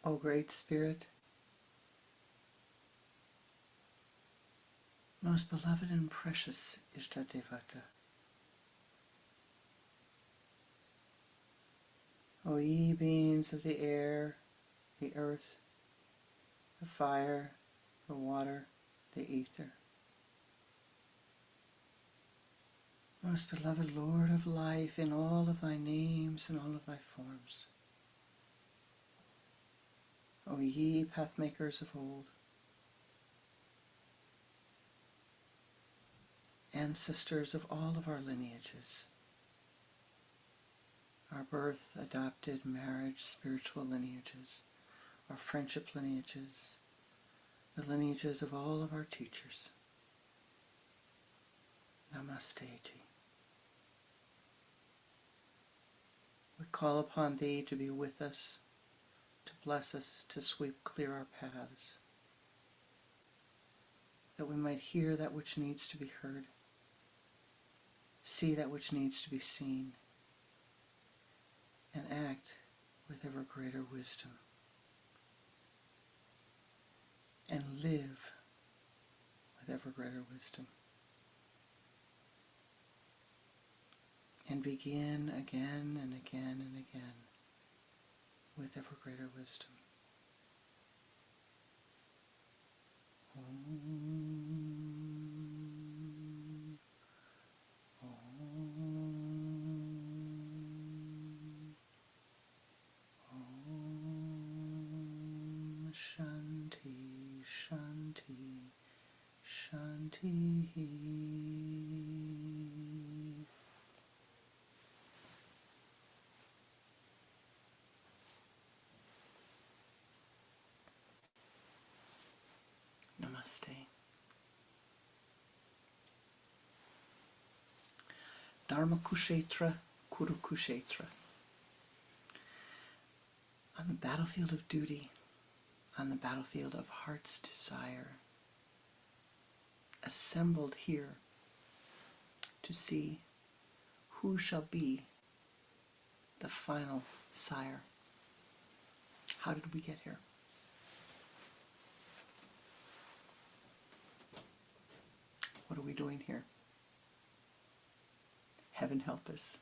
O Great Spirit, most beloved and precious Ishtadevata, O ye beings of the air, the earth, the fire, the water, the ether, most beloved Lord of life in all of thy names and all of thy forms, O ye pathmakers of old, ancestors of all of our lineages, our birth, adopted, marriage, spiritual lineages, our friendship lineages, the lineages of all of our teachers. Namaste Ji. We call upon thee to be with us, to bless us, to sweep clear our paths, that we might hear that which needs to be heard, see that which needs to be seen, and act with ever greater wisdom, and live with ever greater wisdom, and begin again and again and again with ever greater wisdom. Shanti, Shanti, Shanti. Namaste. Dharma Kushetra, Kuru Kushetra. On the battlefield of duty, on the battlefield of heart's desire, assembled here to see who shall be the final sire. How did we get here? What are we doing here? Heaven help us.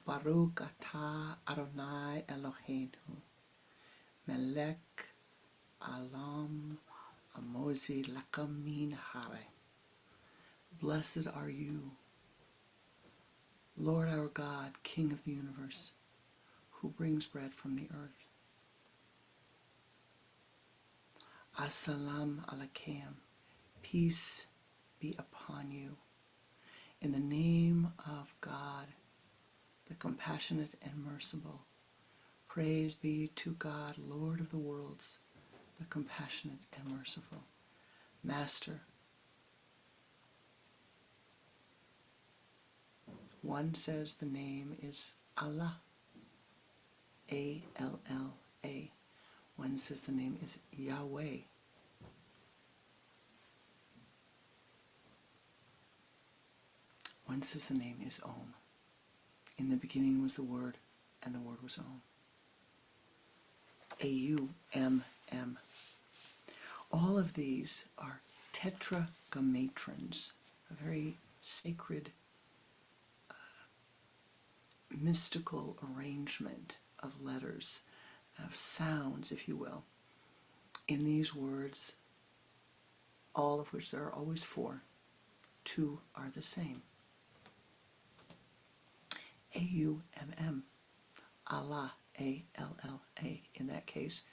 Baruch atah Adonai Eloheinu, melech alam amozi lakam min hare. Blessed are you, Lord our God, King of the universe, who brings bread from the earth. As-salam alaikum, peace be upon you. In the name of God, the compassionate and merciful, praise be to God, Lord of the worlds, the compassionate and merciful, Master. One says the name is Allah, A-L-L-A. One says the name is Yahweh. One says the name is Om. In the beginning was the Word, and the Word was Om. A-U-M-M. All of these are tetragrammatrons, a very sacred, mystical arrangement of letters, of sounds, if you will. In these words, all of which there are always four, two are the same. A-U-M-M, Allah, A-L-L-A, in that case,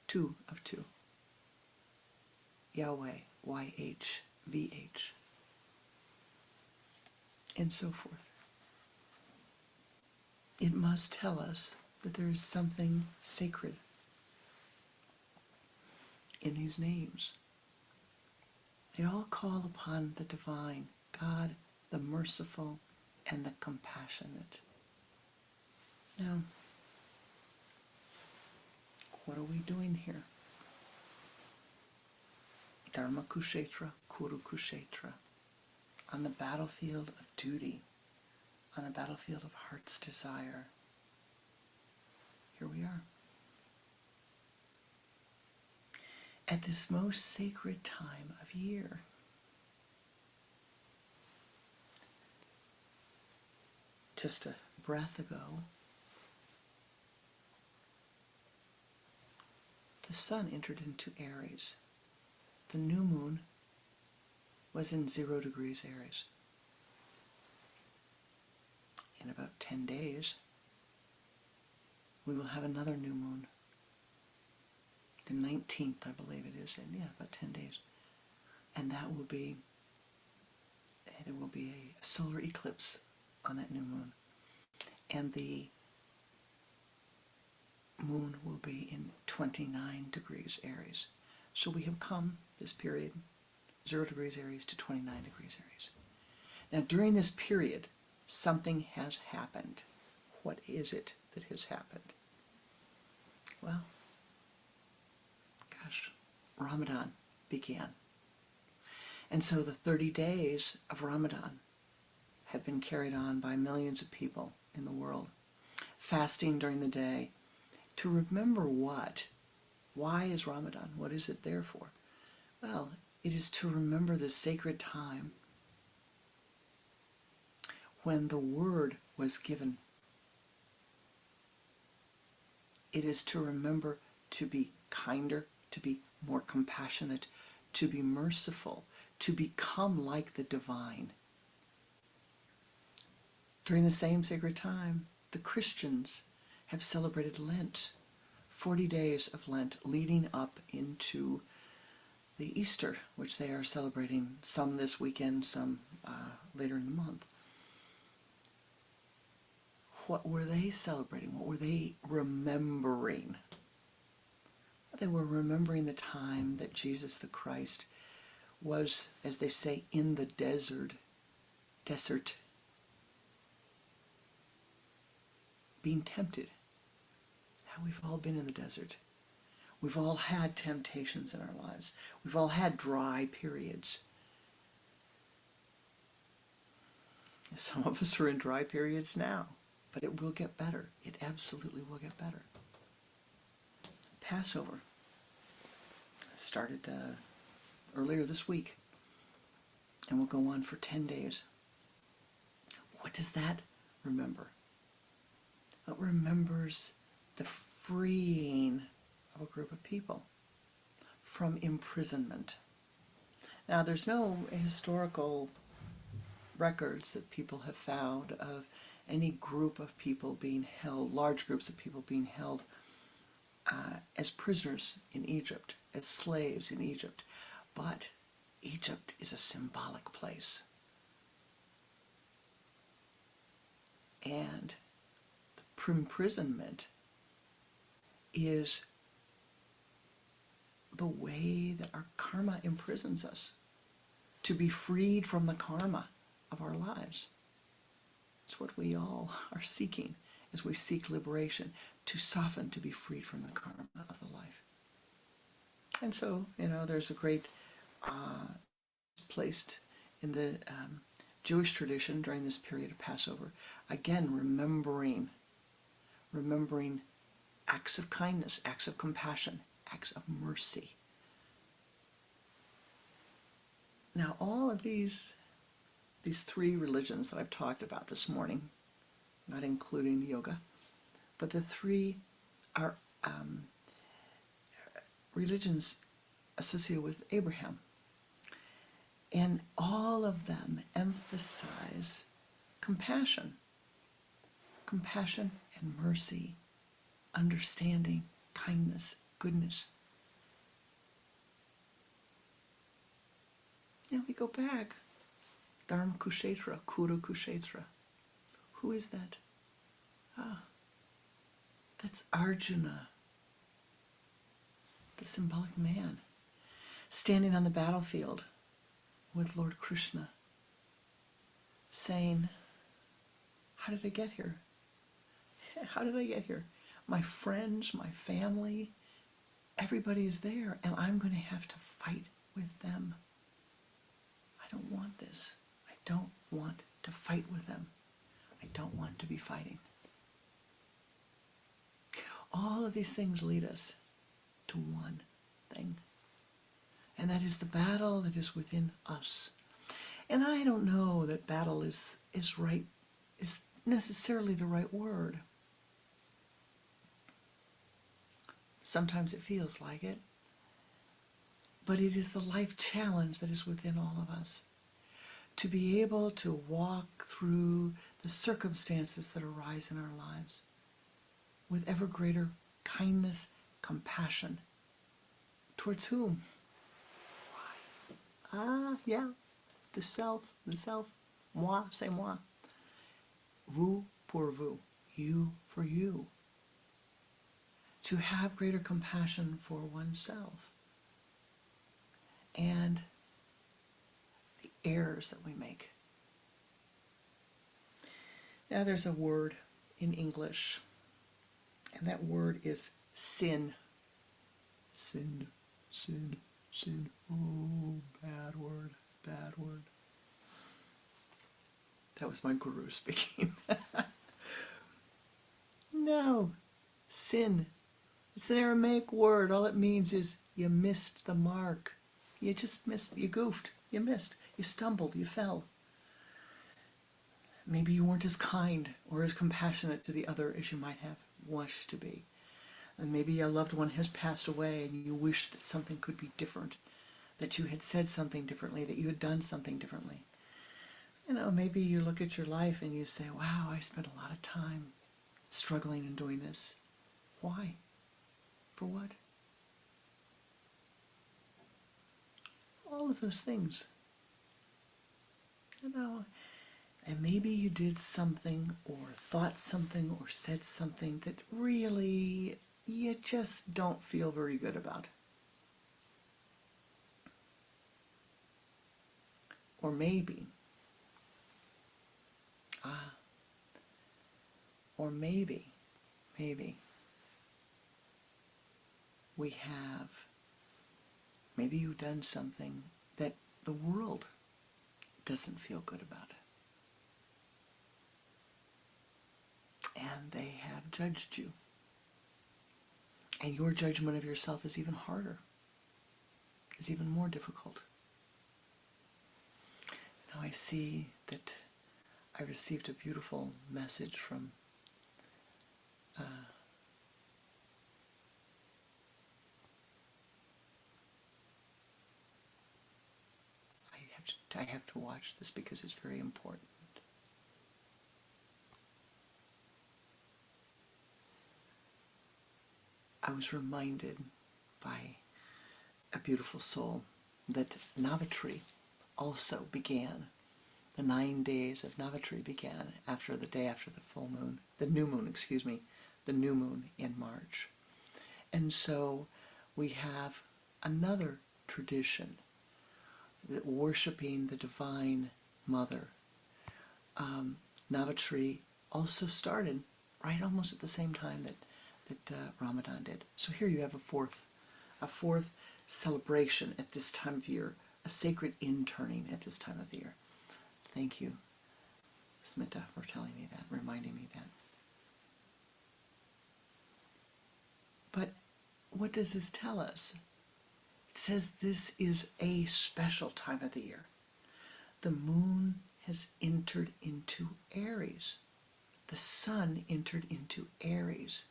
two of two. Yahweh, Y-H-V-H, and so forth. It must tell us that there is something sacred in these names. They all call upon the divine, God, the merciful, and the compassionate. Now, what are we doing here? Dharma Kushetra, Kuru Kushetra, on the battlefield of duty, on the battlefield of heart's desire. Here we are. At this most sacred time of year. Just a breath ago, the sun entered into Aries. The new moon was in 0 degrees Aries. In about 10 days, we will have another new moon. The 19th, I believe it is, in about 10 days. And that will be, there will be a solar eclipse on that new moon. And the moon will be in 29 degrees Aries. So we have come, this period, 0 degrees Aries to 29 degrees Aries. Now during this period, something has happened. What is it that has happened? Well, Ramadan began. And so the 30 days of Ramadan have been carried on by millions of people in the world, fasting during the day to remember what? Why is Ramadan? What is it there for? Well, it is to remember the sacred time when the word was given. It is to remember to be kinder, to be more compassionate, to be merciful, to become like the divine. During the same sacred time, the Christians have celebrated Lent, 40 days of Lent leading up into the Easter, which they are celebrating, some this weekend, some later in the month. What were they celebrating? What were they remembering? They were remembering the time that Jesus the Christ was, as they say, in the desert, being tempted. How we've all been in the desert. We've all had temptations in our lives. We've all had dry periods. Some of us are in dry periods now, but it will get better. It absolutely will get better. Passover started earlier this week and will go on for 10 days. What does that remember? It remembers the freeing of a group of people from imprisonment. Now, there's no historical records that people have found of any group of people being held, large groups of people being held as prisoners in Egypt, as slaves in Egypt. But Egypt is a symbolic place. And the imprisonment is the way that our karma imprisons us, to be freed from the karma of our lives. It's what we all are seeking as we seek liberation, to soften, to be freed from the karma of the life. And so, there's a great placed in the Jewish tradition during this period of Passover, again remembering acts of kindness, acts of compassion, acts of mercy. Now, all of these three religions that I've talked about this morning, not including yoga, but the three are religions associated with Abraham. And all of them emphasize compassion and mercy, understanding, kindness, goodness. Now we go back. Dharma Kushetra, Kuru Kushetra. Who is that? That's Arjuna, the symbolic man, standing on the battlefield with Lord Krishna, saying, how did I get here? How did I get here? My friends, my family, everybody is there, and I'm going to have to fight with them. all of these things lead us to one thing. And that is the battle that is within us. And I don't know that battle is necessarily the right word. Sometimes it feels like it. But it is the life challenge that is within all of us. To be able to walk through the circumstances that arise in our lives with ever greater kindness, compassion. Towards whom? Yeah, the self, moi, c'est moi. Vous pour vous, you for you. To have greater compassion for oneself and the errors that we make. Now there's a word in English, and that word is sin. Sin, sin, sin. Oh, bad word, bad word. That was my guru speaking. No, sin. It's an Aramaic word. All it means is you missed the mark. You just missed, you goofed, you missed, you stumbled, you fell. Maybe you weren't as kind or as compassionate to the other as you might have wished to be. And maybe a loved one has passed away and you wish that something could be different, that you had said something differently, that you had done something differently. You know, maybe you look at your life and you say, wow, I spent a lot of time struggling and doing this. Why? For what? All of those things. You know, and maybe you did something or thought something or said something that really you just don't feel very good about. Or maybe, or maybe maybe you've done something that the world doesn't feel good about. And they have judged you. And your judgment of yourself is even harder, is even more difficult. Now I see that I received a beautiful message from I have to watch this because it's very important. I was reminded by a beautiful soul that Navratri also began. The 9 days of Navratri began after the day after the full moon, the new moon in March. And so we have another tradition, that worshiping the Divine Mother. Navratri also started right almost at the same time that Ramadan did. So here you have a fourth celebration at this time of year, a sacred interning at this time of the year. Thank you, Smita, for telling me that, reminding me that. But what does this tell us? It says this is a special time of the year. The moon has entered into Aries. The sun entered into Aries.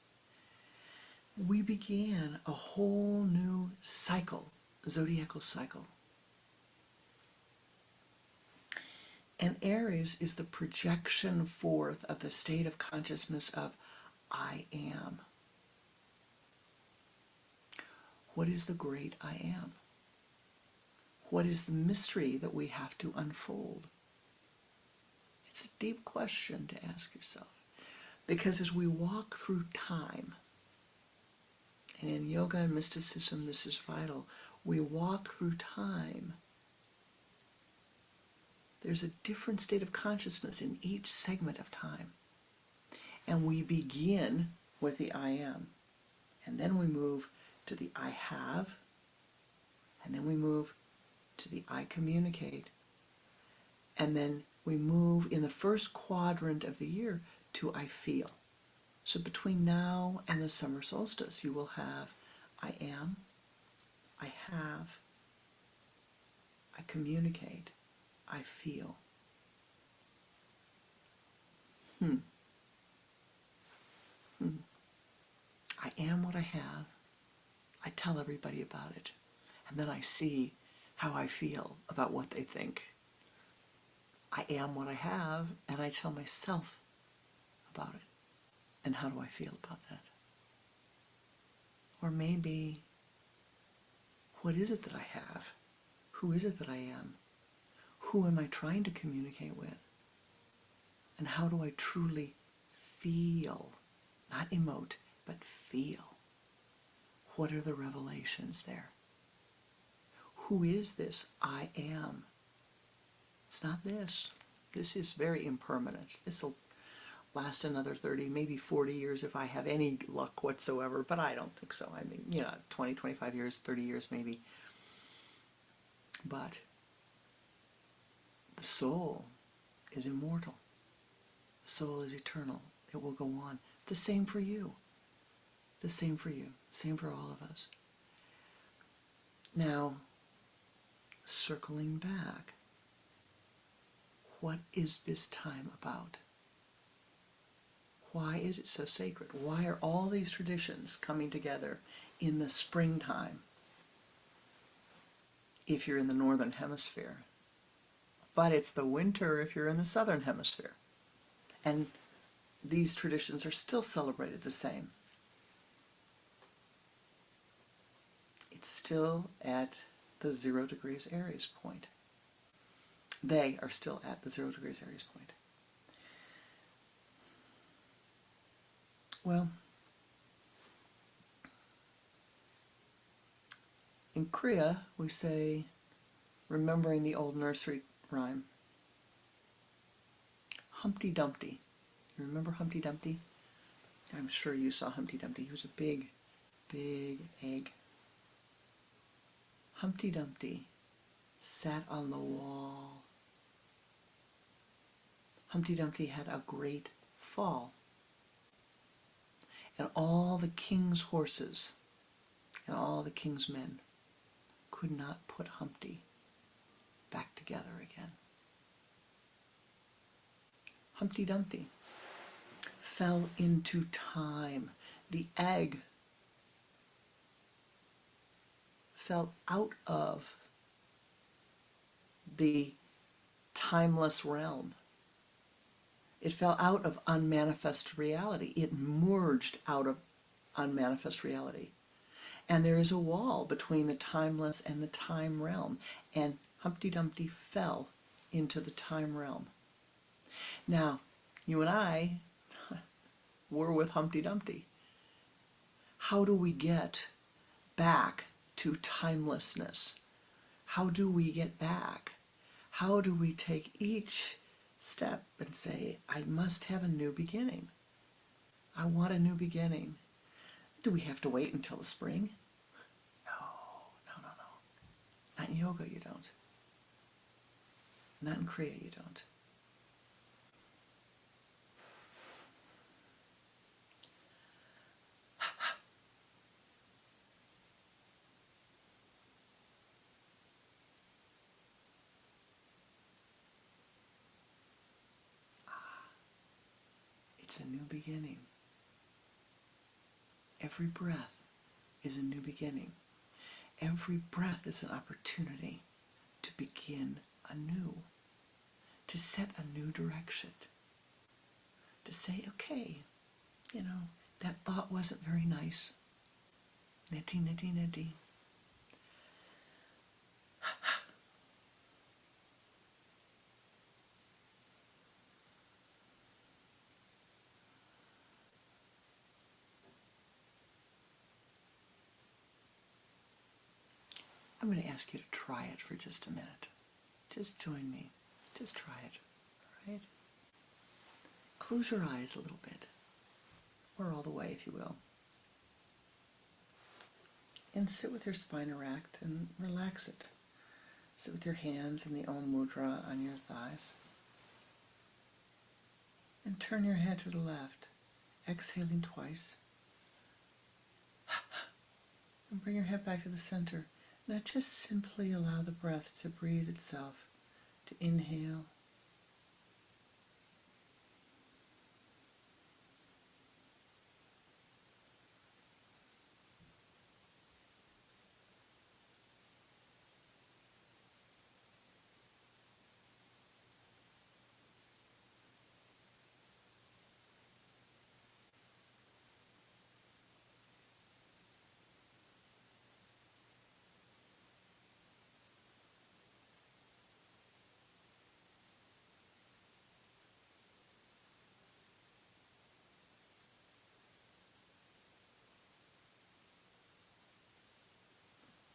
We began a whole new cycle, zodiacal cycle. And Aries is the projection forth of the state of consciousness of I am. What is the great I am? What is the mystery that we have to unfold? It's a deep question to ask yourself. Because as we walk through time, and in yoga and mysticism this is vital, we walk through time. There's a different state of consciousness in each segment of time. And we begin with the I am. And then we move to the I have. And then we move to the I communicate. And then we move in the first quadrant of the year to I feel. So between now and the summer solstice, you will have I am, I have, I communicate, I feel. I am what I have. I tell everybody about it. And then I see how I feel about what they think. I am what I have, and I tell myself about it. And how do I feel about that? Or maybe, what is it that I have? Who is it that I am? Who am I trying to communicate with? And how do I truly feel? Not emote, but feel. What are the revelations there? Who is this I am? It's not this. This is very impermanent. This will last another 30, maybe 40 years if I have any luck whatsoever, but I don't think so. I mean, 20, 25 years, 30 years maybe. But the soul is immortal. The soul is eternal. It will go on. The same for you. The same for you. Same for all of us. Now, circling back, what is this time about? Why is it so sacred? Why are all these traditions coming together in the springtime if you're in the northern hemisphere? But it's the winter if you're in the southern hemisphere. And these traditions are still celebrated the same. It's still at the 0 degrees Aries point. They are still at the 0 degrees Aries point. Well, in Kriya, we say, remembering the old nursery rhyme, Humpty Dumpty. You remember Humpty Dumpty? I'm sure you saw Humpty Dumpty. He was a big, big egg. Humpty Dumpty sat on the wall. Humpty Dumpty had a great fall. And all the king's horses and all the king's men could not put Humpty back together again. Humpty Dumpty fell into time. The egg fell out of the timeless realm. It fell out of unmanifest reality. It merged out of unmanifest reality. And there is a wall between the timeless and the time realm. And Humpty Dumpty fell into the time realm. Now, you and I were with Humpty Dumpty. How do we get back to timelessness? How do we get back? How do we take each step and say, I must have a new beginning? I want a new beginning. Do we have to wait until the spring? No. Not in yoga, you don't. Not in Kriya, you don't. It's a new beginning. Every breath is a new beginning. Every breath is an opportunity to begin anew, to set a new direction, to say, okay, that thought wasn't very nice. Nitty, nitty, nitty. I'm going to ask you to try it for just a minute. Just join me. Just try it. All right? Close your eyes a little bit, or all the way, if you will. And sit with your spine erect and relax it. Sit with your hands in the Om Mudra on your thighs. And turn your head to the left exhaling twice. And bring your head back to the center. Now just simply allow the breath to breathe itself, to inhale.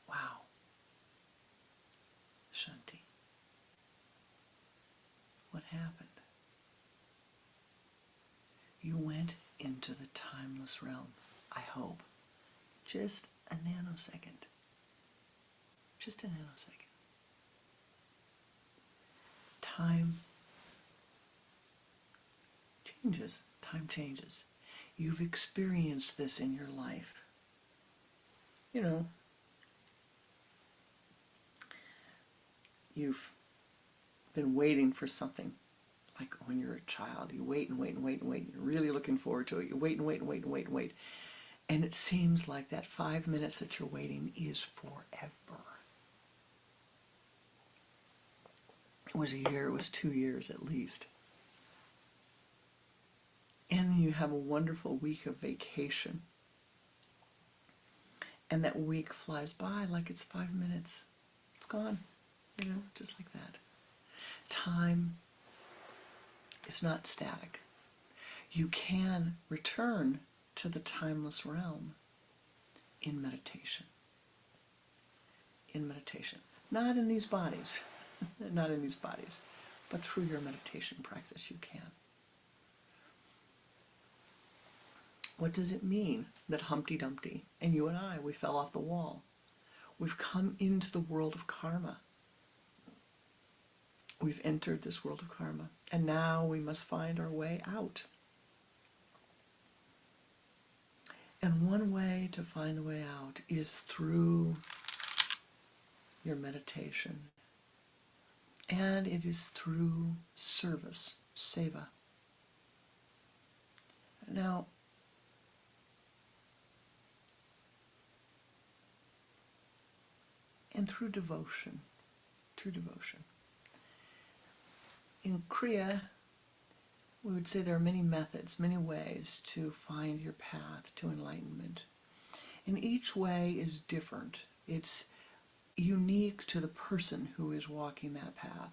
Wow. Shanti. What happened? You went into the timeless realm, I hope. Just a nanosecond. Just a nanosecond. Time changes. Time changes. You've experienced this in your life. You know, you've been waiting for something. Like when you're a child, you wait and wait and wait and wait. You're really looking forward to it. You wait and wait and wait and wait and wait. And it seems like that 5 minutes that you're waiting is forever. It was a year, it was 2 years at least. And you have a wonderful week of vacation. And that week flies by like it's 5 minutes. It's gone, just like that. Time is not static. You can return to the timeless realm in meditation. In meditation. Not in these bodies. Not in these bodies. But through your meditation practice you can. What does it mean that Humpty Dumpty and you and I, we fell off the wall? We've come into the world of karma. We've entered this world of karma. And now we must find our way out. And one way to find a way out is through your meditation. And it is through service, seva. Now, and through devotion, In Kriya, we would say there are many methods, many ways to find your path to enlightenment. And each way is different. It's unique to the person who is walking that path.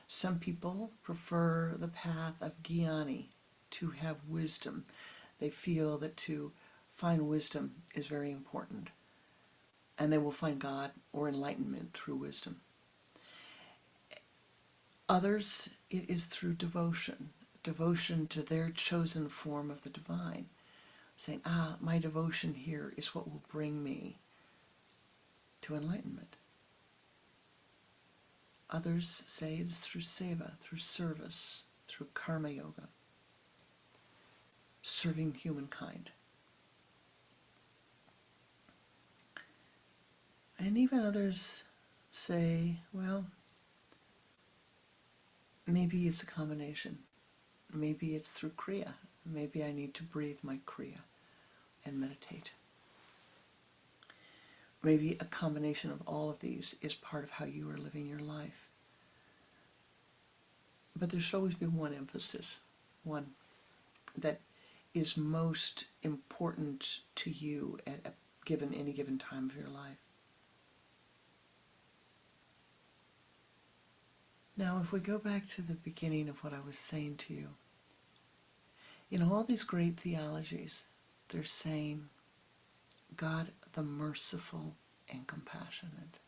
Some people prefer the path of jnani, to have wisdom. They feel that to find wisdom is very important. And they will find God or enlightenment through wisdom. Others, it is through devotion to their chosen form of the divine. Saying, my devotion here is what will bring me to enlightenment. Others say it is through seva, through service, through karma yoga, serving humankind. And even others say, well, maybe it's a combination. Maybe it's through Kriya. Maybe I need to breathe my Kriya and meditate. Maybe a combination of all of these is part of how you are living your life. But there should always be one emphasis, one that is most important to you at any given time of your life. Now, if we go back to the beginning of what I was saying to you, all these great theologies, they're saying God the merciful and compassionate.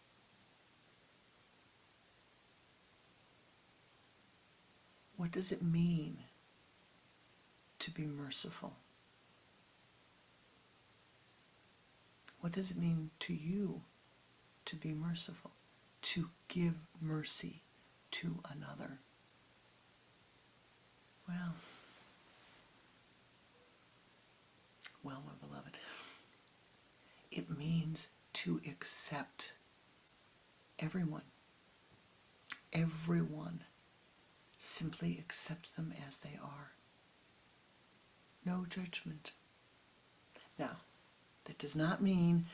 What does it mean to be merciful? What does it mean to you to be merciful? To give mercy to another? Well, Well, my beloved, it means to accept everyone. Everyone. Simply accept them as they are. No judgment. Now, that does not mean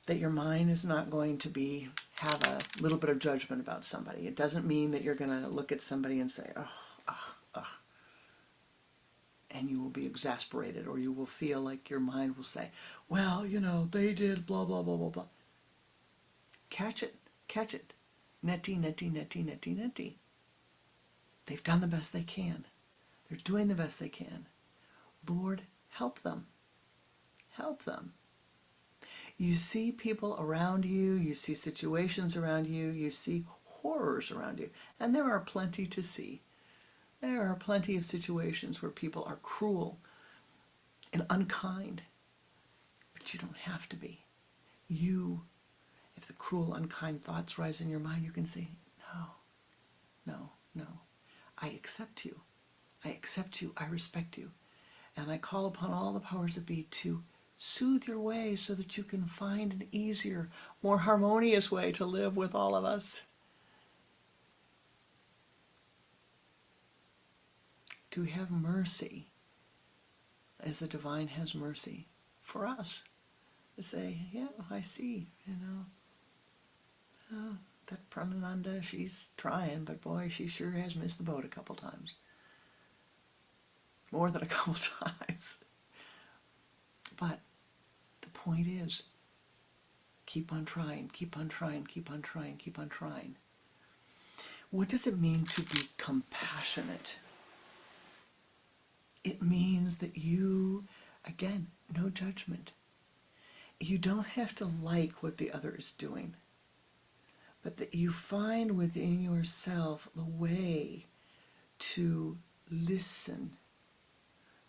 that your mind is not going to have a little bit of judgment about somebody. It doesn't mean that you're going to look at somebody and say, oh, oh, oh, and you will be exasperated, or you will feel like your mind will say, well, they did blah, blah, blah, blah, blah. Catch it, catch it. Neti, neti, neti, neti, neti. They've done the best they can. They're doing the best they can. Lord, help them. Help them. You see people around you, you see situations around you, you see horrors around you, and there are plenty to see. There are plenty of situations where people are cruel and unkind, but you don't have to be. If the cruel, unkind thoughts rise in your mind, you can say, no, no, no. I accept you. I accept you. I respect you. And I call upon all the powers that be to soothe your way so that you can find an easier, more harmonious way to live with all of us. To have mercy as the divine has mercy for us. To say, yeah, I see, that Pranananda, she's trying, but boy, she sure has missed the boat a couple times. More than a couple times. But the point is, keep on trying, keep on trying, keep on trying, keep on trying. What does it mean to be compassionate? It means that you, again, no judgment. You don't have to like what the other is doing, but that you find within yourself the way to listen,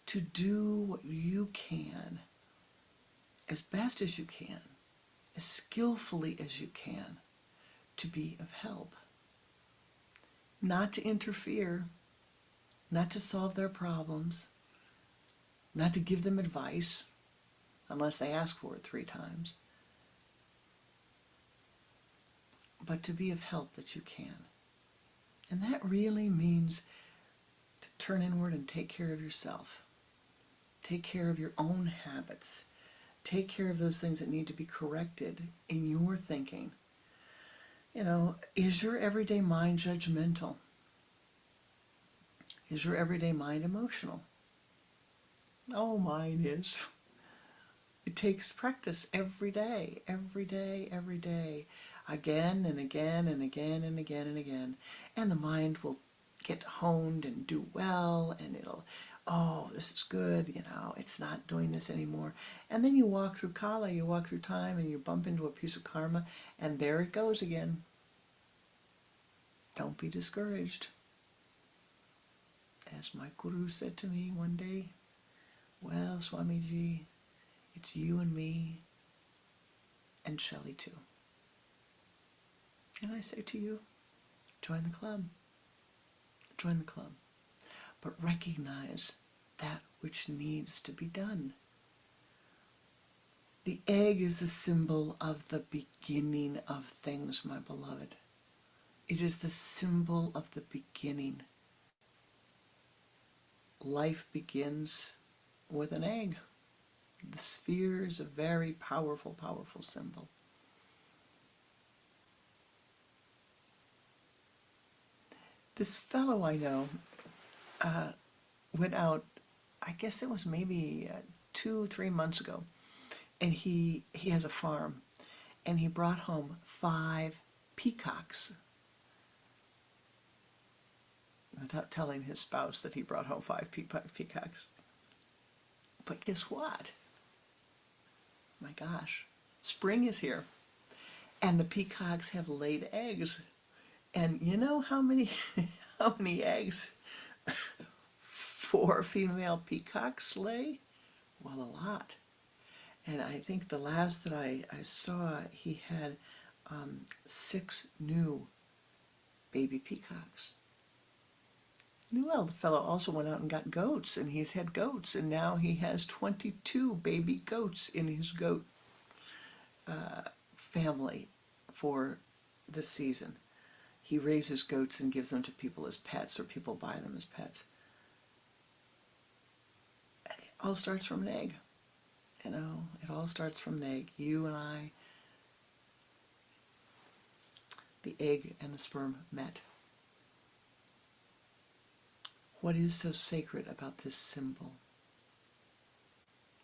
to do what you can, as best as you can, as skillfully as you can, to be of help. Not to interfere, not to solve their problems, not to give them advice, unless they ask for it 3 times, but to be of help that you can. And that really means to turn inward and take care of yourself. Take care of your own habits. Take care of those things that need to be corrected in your thinking. Is your everyday mind judgmental? Is your everyday mind emotional? Oh, mine is. It takes practice every day, every day, every day, again and again and again and again and again. And the mind will get honed and do well, and it'll, oh, this is good, it's not doing this anymore. And then you walk through Kala, you walk through time, and you bump into a piece of karma, and there it goes again. Don't be discouraged. As my guru said to me one day, well, Swamiji, it's you and me, and Shelley too. And I say to you, join the club. Join the club. But recognize that which needs to be done. The egg is the symbol of the beginning of things, my beloved. It is the symbol of the beginning. Life begins with an egg. The sphere is a very powerful, powerful symbol. This fellow I know went out, I guess it was maybe 2-3 months ago, and he has a farm, and he brought home 5 peacocks, without telling his spouse that he brought home 5 peacocks. But guess what? My gosh, spring is here, and the peacocks have laid eggs. And you know how many eggs 4 female peacocks lay? Well, a lot. And I think the last that I saw, he had 6 new baby peacocks. Well, the fellow also went out and got goats, and he's had goats, and now he has 22 baby goats in his goat family for the season. He raises goats and gives them to people as pets, or people buy them as pets. It all starts from an egg. It all starts from an egg. You and I, the egg and the sperm met. What is so sacred about this symbol?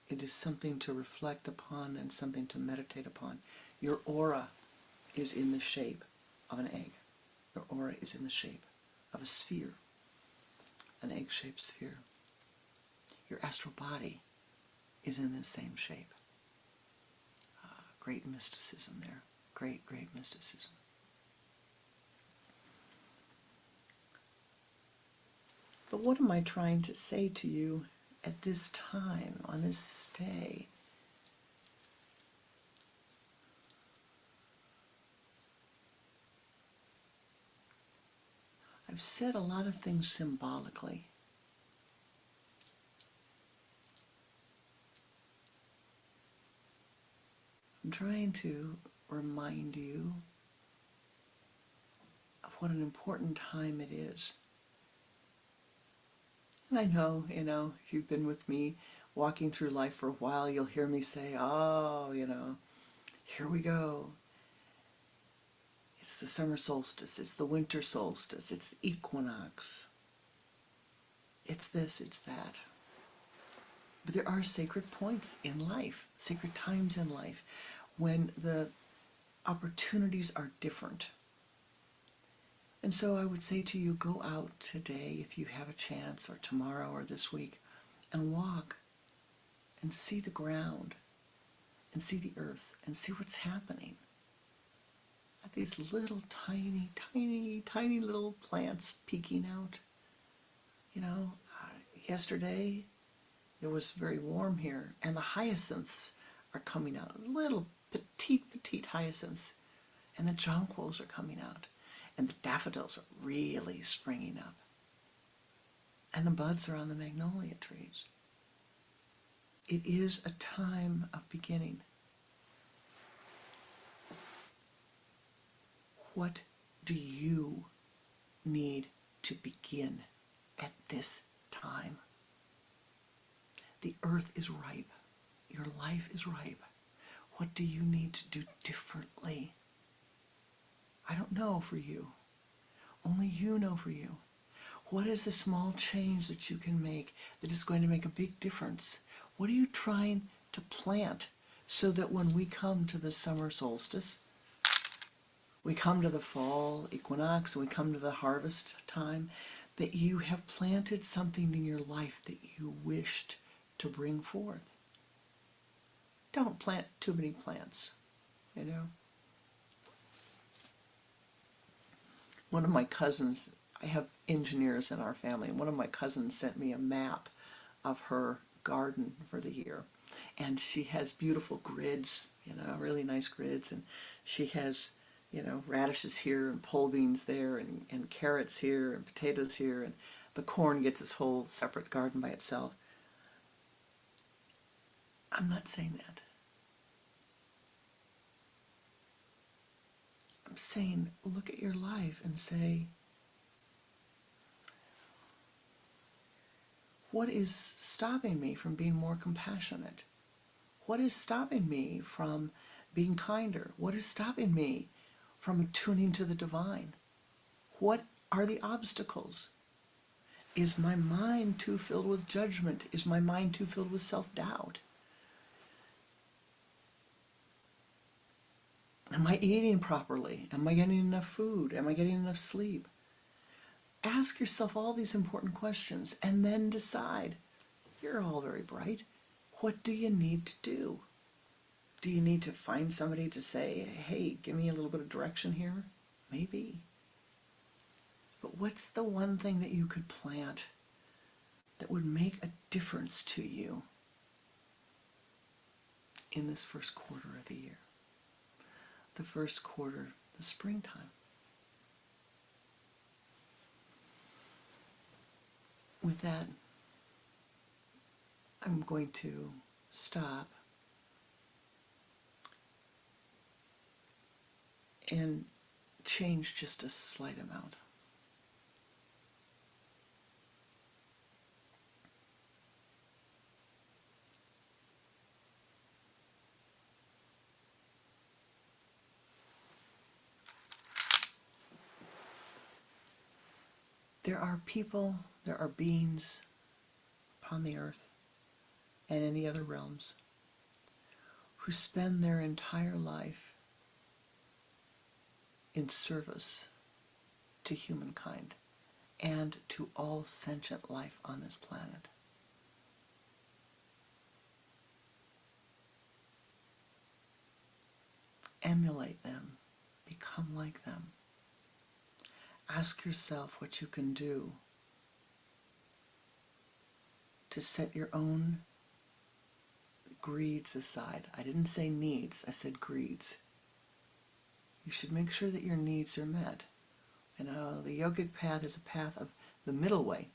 It is something to reflect upon and something to meditate upon. Your aura is in the shape of an egg. Your aura is in the shape of a sphere, an egg-shaped sphere. Your astral body is in the same shape. Great mysticism there. Great, great mysticism. But what am I trying to say to you at this time, on this day? I've said a lot of things symbolically. I'm trying to remind you of what an important time it is. And I know, if you've been with me walking through life for a while, you'll hear me say, oh, here we go. It's the summer solstice, it's the winter solstice, it's the equinox. It's this, it's that. But there are sacred points in life, sacred times in life, when the opportunities are different. And so I would say to you, go out today if you have a chance, or tomorrow, or this week, and walk and see the ground and see the earth and see what's happening. These little tiny, tiny, tiny little plants peeking out. Yesterday it was very warm here, and the hyacinths are coming out, little petite hyacinths, and the jonquils are coming out, and the daffodils are really springing up, and the buds are on the magnolia trees. It is a time of beginning. What do you need to begin at this time? The earth is ripe. Your life is ripe. What do you need to do differently? I don't know for you. Only you know for you. What is the small change that you can make that is going to make a big difference? What are you trying to plant so that when we come to the summer solstice, we come to the fall equinox, and we come to the harvest time, that you have planted something in your life that you wished to bring forth? Don't plant too many plants, One of my cousins, I have engineers in our family, and one of my cousins sent me a map of her garden for the year. And she has beautiful grids, really nice grids, and she has radishes here and pole beans there and carrots here and potatoes here, and the corn gets its whole separate garden by itself. I'm not saying that. I'm saying look at your life and say, what is stopping me from being more compassionate? What is stopping me from being kinder? What is stopping me from attuning to the divine? What are the obstacles? Is my mind too filled with judgment? Is my mind too filled with self-doubt? Am I eating properly? Am I getting enough food? Am I getting enough sleep? Ask yourself all these important questions and then decide. You're all very bright. What do you need to do? Do you need to find somebody to say, hey, give me a little bit of direction here? Maybe. But what's the one thing that you could plant that would make a difference to you in this first quarter of the year? The first quarter, the springtime. with that, I'm going to stop and change just a slight amount. There are people, there are beings upon the earth and in the other realms who spend their entire life in service to humankind and to all sentient life on this planet. Emulate them, become like them. Ask yourself what you can do to set your own greeds aside. I didn't say needs, I said greeds. You should make sure that your needs are met. And the yogic path is a path of the middle way.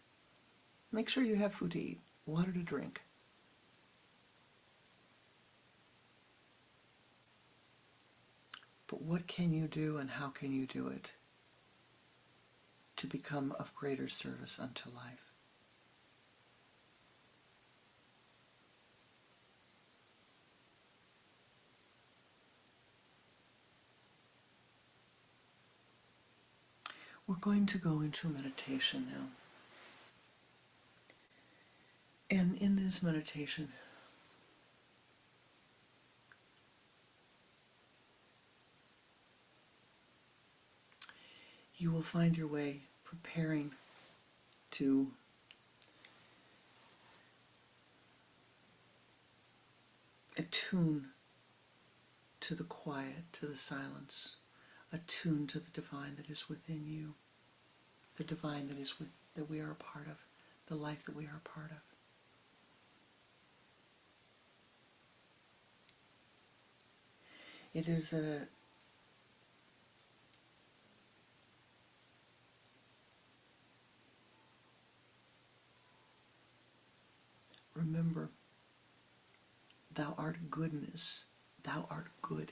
Make sure you have food to eat, water to drink. But what can you do and how can you do it to become of greater service unto life? We're going to go into meditation now. And in this meditation, you will find your way preparing to attune to the quiet, to the silence, attune to the divine that is within you, the divine that we are a part of, the life that we are a part of. It is remember, thou art goodness, thou art good.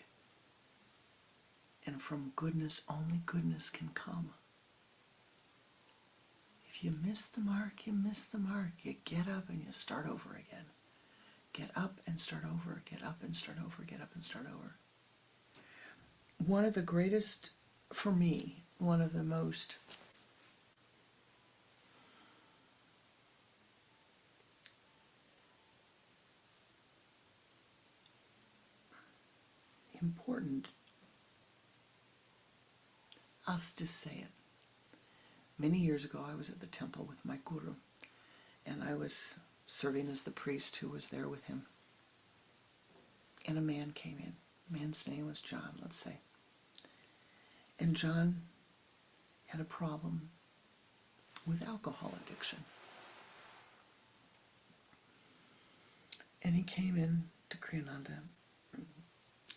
And from goodness, only goodness can come. If you miss the mark, you miss the mark. You get up and you start over again. Get up and start over, get up and start over, get up and start over. One of the greatest, for me, one of the most important, I'll just say it. Many years ago, I was at the temple with my guru, and I was serving as the priest who was there with him. And a man came in. The man's name was John, let's say. And John had a problem with alcohol addiction. And he came in to Pranananda.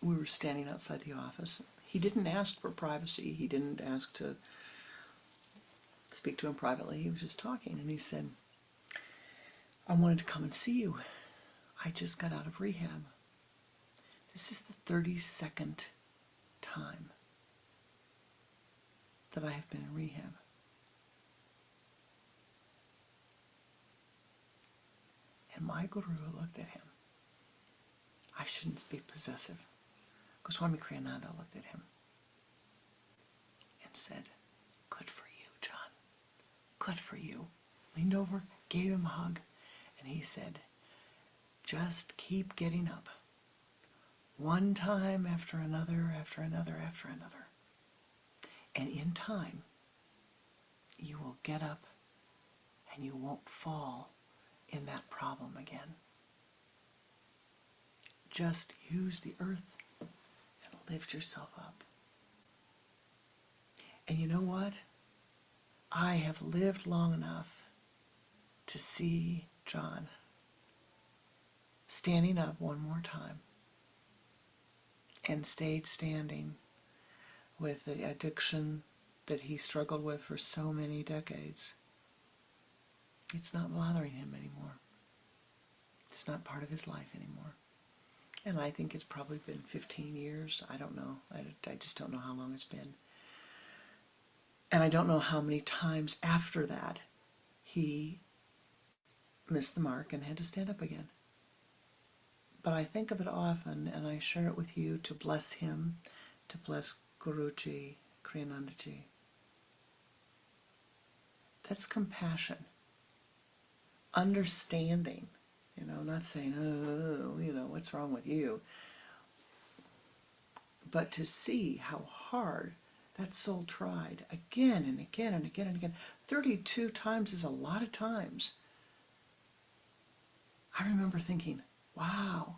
We were standing outside the office. He didn't ask for privacy. He didn't ask to speak to him privately. He was just talking. And he said, I wanted to come and see you. I just got out of rehab. This is the 32nd time that I have been in rehab. And my guru looked at him. I shouldn't be possessive. Swami Pranananda looked at him and said, good for you, John. Good for you. Leaned over, gave him a hug, and he said, just keep getting up. One time after another, after another, after another. And in time, you will get up and you won't fall in that problem again. Just use the earth and lift yourself up. And you know what? I have lived long enough to see John standing up one more time and stayed standing with the addiction that he struggled with for so many decades. It's not bothering him anymore. It's not part of his life anymore. And I think it's probably been 15 years. I don't know. I just don't know how long it's been. And I don't know how many times after that he missed the mark and had to stand up again. But I think of it often, and I share it with you to bless him, to bless Guruji, Kriyanandaji. That's compassion. Understanding. Not saying, oh, what's wrong with you? But to see how hard that soul tried again and again and again and again. 32 times is a lot of times. I remember thinking, wow.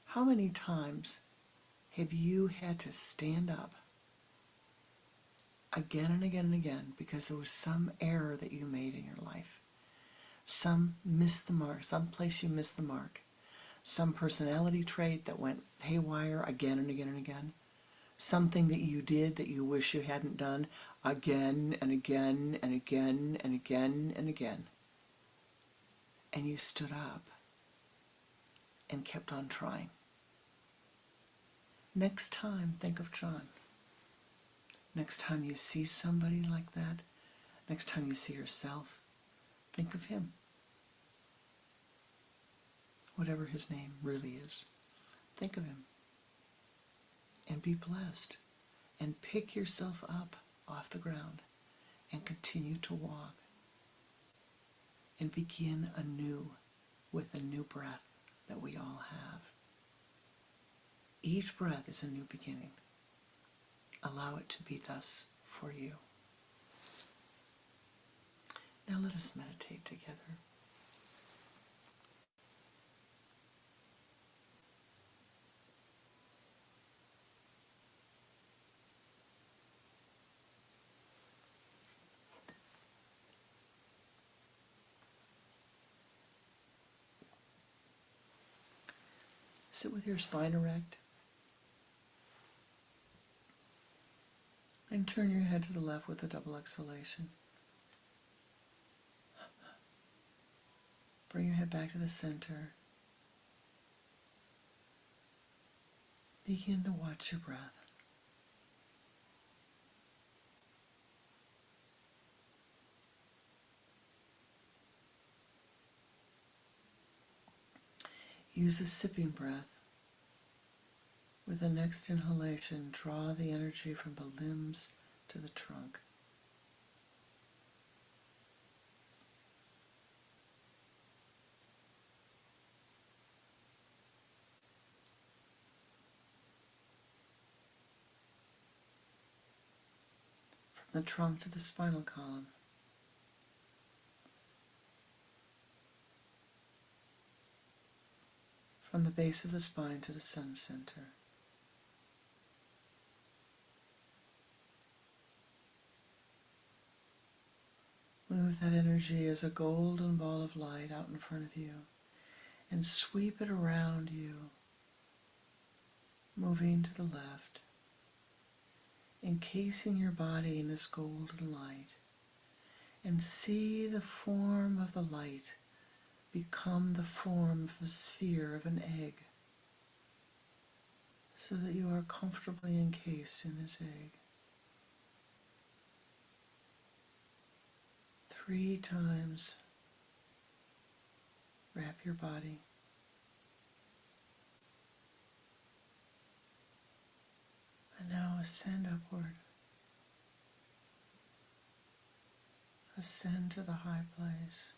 How many times have you had to stand up again and again and again because there was some error that you made in your life? Some missed the mark, some place you missed the mark. Some personality trait that went haywire again and again and again. Something that you did that you wish you hadn't done again and again and again and again and again. And you stood up and kept on trying. Next time, think of John. Next time you see somebody like that, next time you see yourself, think of him. Whatever his name really is, think of him. And be blessed. And pick yourself up off the ground and continue to walk. And begin anew with a new breath that we all have. Each breath is a new beginning. Allow it to be thus for you. Now let us meditate together. Sit with your spine erect. And turn your head to the left with a double exhalation. Bring your head back to the center. Begin to watch your breath. Use the sipping breath. With the next inhalation, draw the energy from the limbs to the trunk. From the trunk to the spinal column. From the base of the spine to the sun center. Move that energy as a golden ball of light out in front of you and sweep it around you, moving to the left, encasing your body in this golden light, and see the form of the light become the form of a sphere of an egg, so that you are comfortably encased in this egg. 3 times wrap your body. And now ascend upward. Ascend to the high place.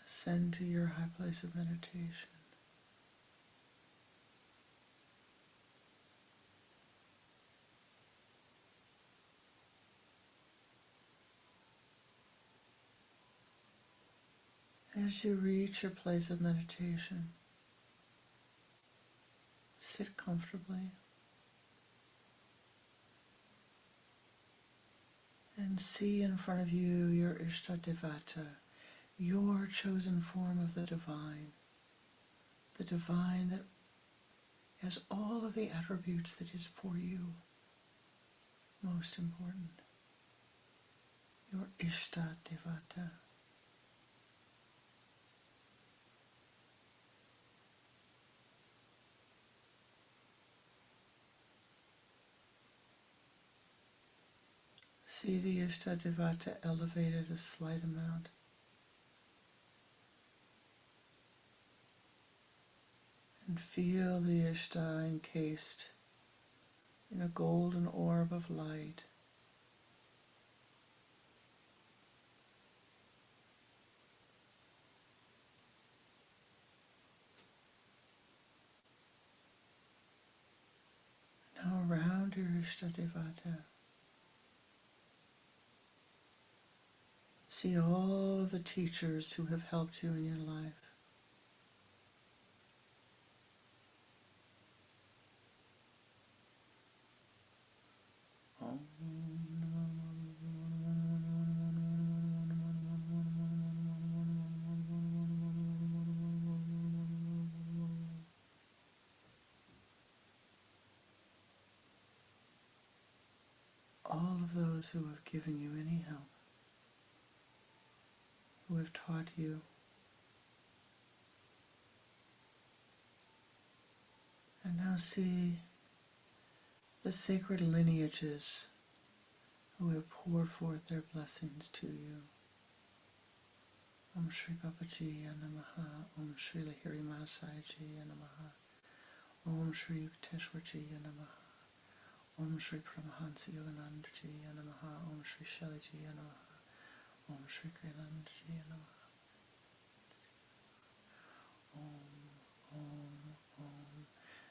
Ascend to your high place of meditation. As you reach your place of meditation, sit comfortably and see in front of you your Ishtadevata, your chosen form of the divine, the divine that has all of the attributes that is for you most important. Your Ishta Devata. See the Ishta Devata elevated a slight amount. And feel the Ishta encased in a golden orb of light. Now around your Ishta Devata, see all of the teachers who have helped you in your life. All of those who have given you any help, who have taught you, and now see the sacred lineages who have poured forth their blessings to you. Om Shri Babaji Namaha, Om Shri Lahiri Masai Ji Namaha, Om Shri Yukteswar Ji Namaha, Om Shri Paramahansa Yogananda Ji Namaha, Om Shri Shailaji Ji Namaha, Om Shri Kriyananda Ji Namaha, Om.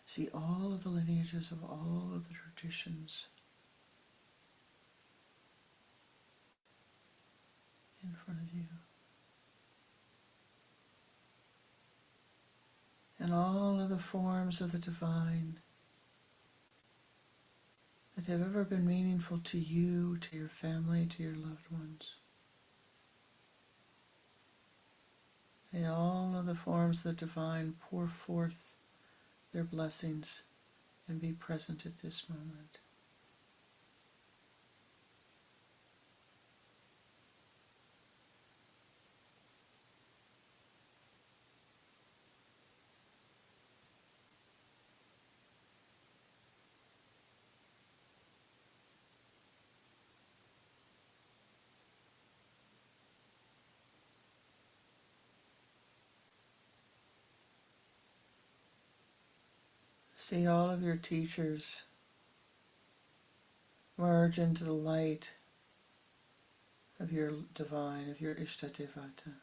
See all of the lineages of all of the traditions in front of you. And all of the forms of the divine that have ever been meaningful to you, to your family, to your loved ones. May all of the forms of the divine pour forth their blessings and be present at this moment. See all of your teachers merge into the light of your divine, of your Ishta Devata.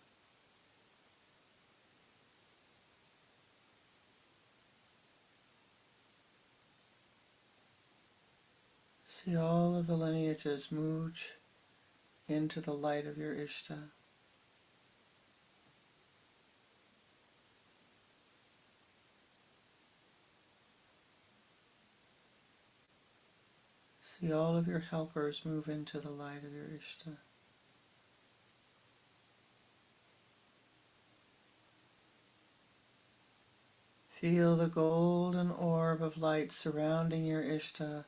See all of the lineages merge into the light of your Ishta. See all of your helpers move into the light of your Ishta. Feel the golden orb of light surrounding your Ishta,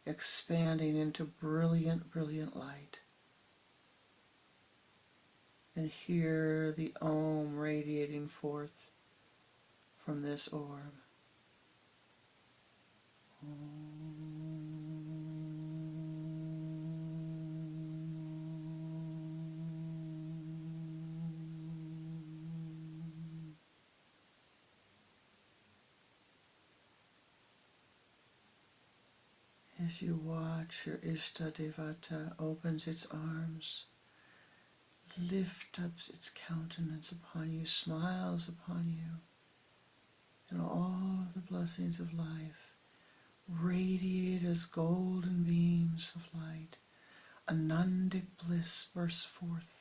expanding into brilliant, brilliant light. And hear the Om radiating forth from this orb. As you watch, your Ishta Devata opens its arms, lifts up its countenance upon you, smiles upon you, and all of the blessings of life radiate as golden beams of light. Anandic bliss bursts forth.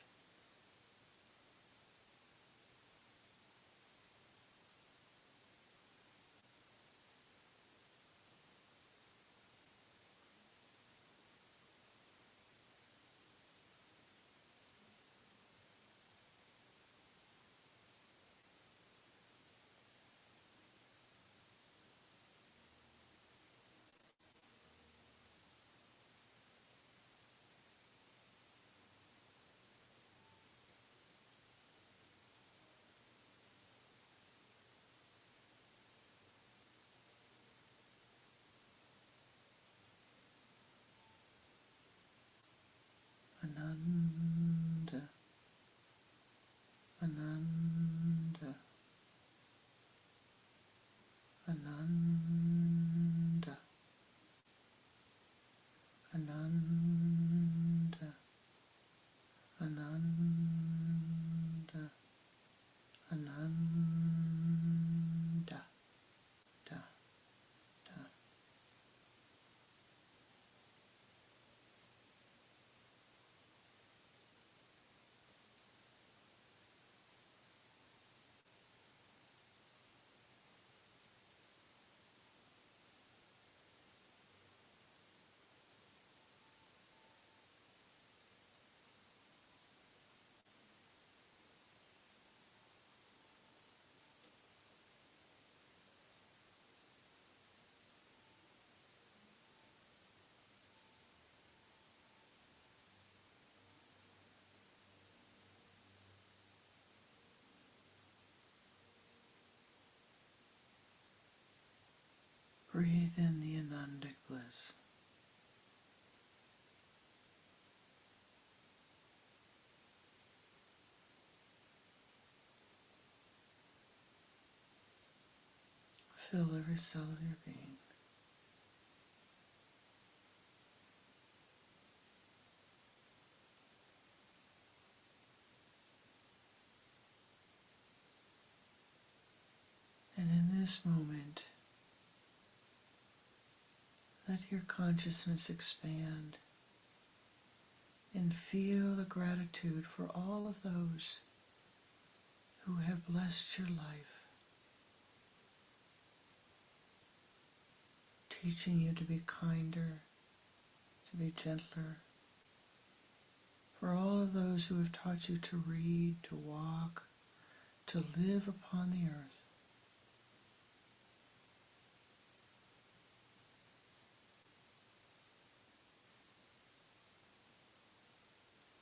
Breathe in the Anandic bliss. Fill every cell of your being. And in this moment, let your consciousness expand and feel the gratitude for all of those who have blessed your life, teaching you to be kinder, to be gentler, for all of those who have taught you to read, to walk, to live upon the earth.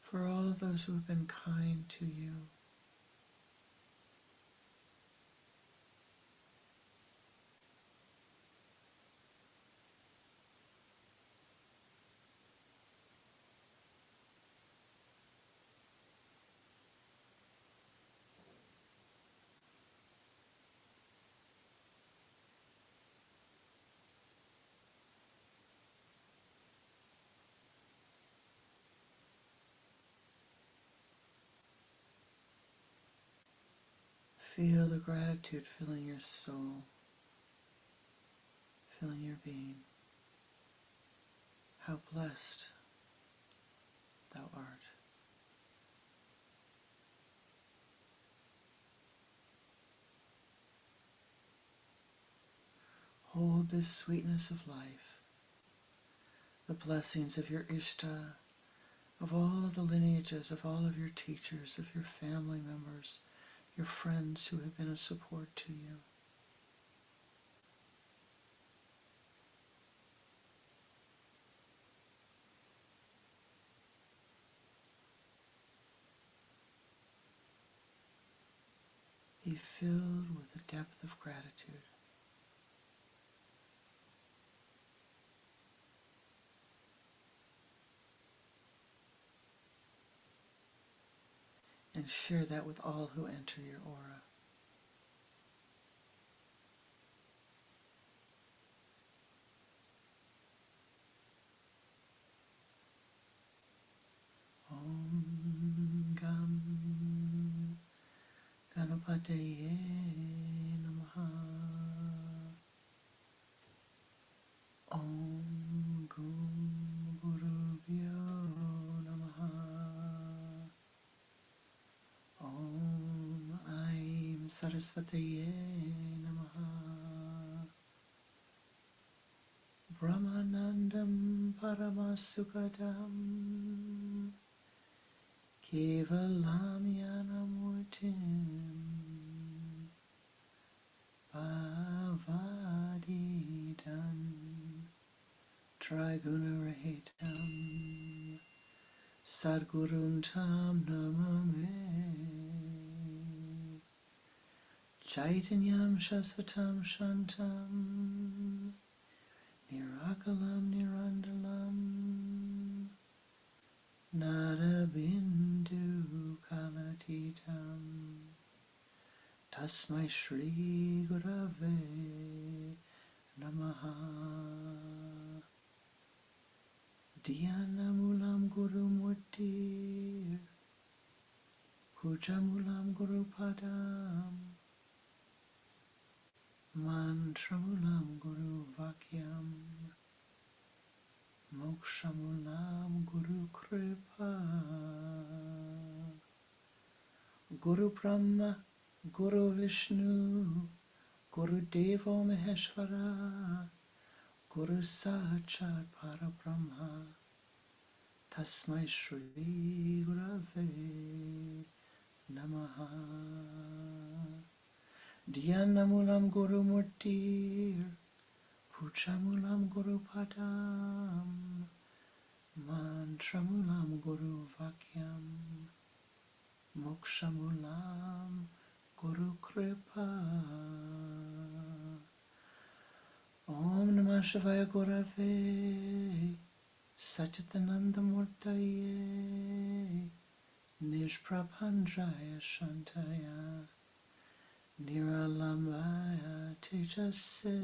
For all of those who have been kind to you. Feel the gratitude filling your soul, filling your being. How blessed thou art. Hold this sweetness of life, the blessings of your Ishta, of all of the lineages, of all of your teachers, of your family members, your friends who have been of support to you. Be filled with the depth of gratitude. And share that with all who enter your aura. Om Gam Ganapataye Namaha. Om Gum Gurubhyo Namaha. Om Aim Sarasvataye Namaha. Brahmanandam Paramasukadam Kevalam Yanamurtim Bhavadidan Trigunarahitam Sadgurum Tam Namame Chaitanyam Shasvatam Shantam Nirakalam Nirandalam Narabindu Kalatitam Tasmai Shri Gurave Namaha. Dhyanamulam Guru Murti Pujamulam Guru Padam Mantramulam Guru Vakyam Mokshamulam Guru Kripa. Guru Brahma, Guru Vishnu, Guru Devo Maheshwara, Guru Sachat Parabrahma, Tasmai Shri Gurave Namaha. Dhyanamulam Guru Murti Pujamulam Guru Padam Mantramulam Guru Vakyam Mokshamulam Guru Kripa. Om Shivaya Gurave Satchitananda Murtaye Nishprabhanjaya Shantaya Niralambaya Tejase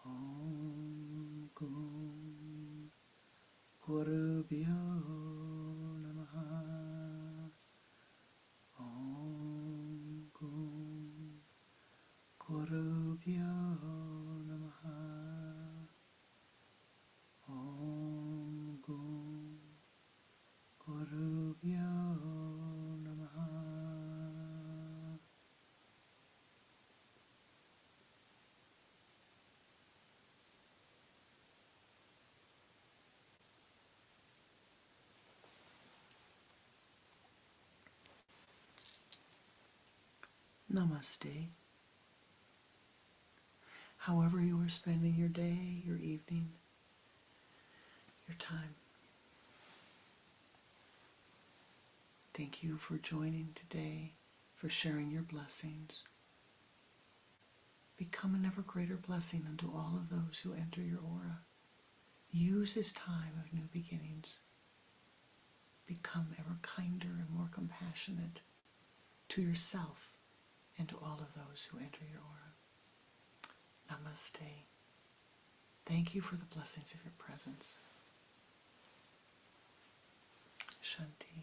Om Gum Gurubhyo Namaha Om Gum Gurubhyo Namaha Om Gum Gurubhyo Namaha. Namaste. However you are spending your day, your evening, your time. Thank you for joining today, for sharing your blessings. Become an ever greater blessing unto all of those who enter your aura. Use this time of new beginnings. Become ever kinder and more compassionate to yourself and to all of those who enter your aura. Namaste. Thank you for the blessings of your presence. Shanti.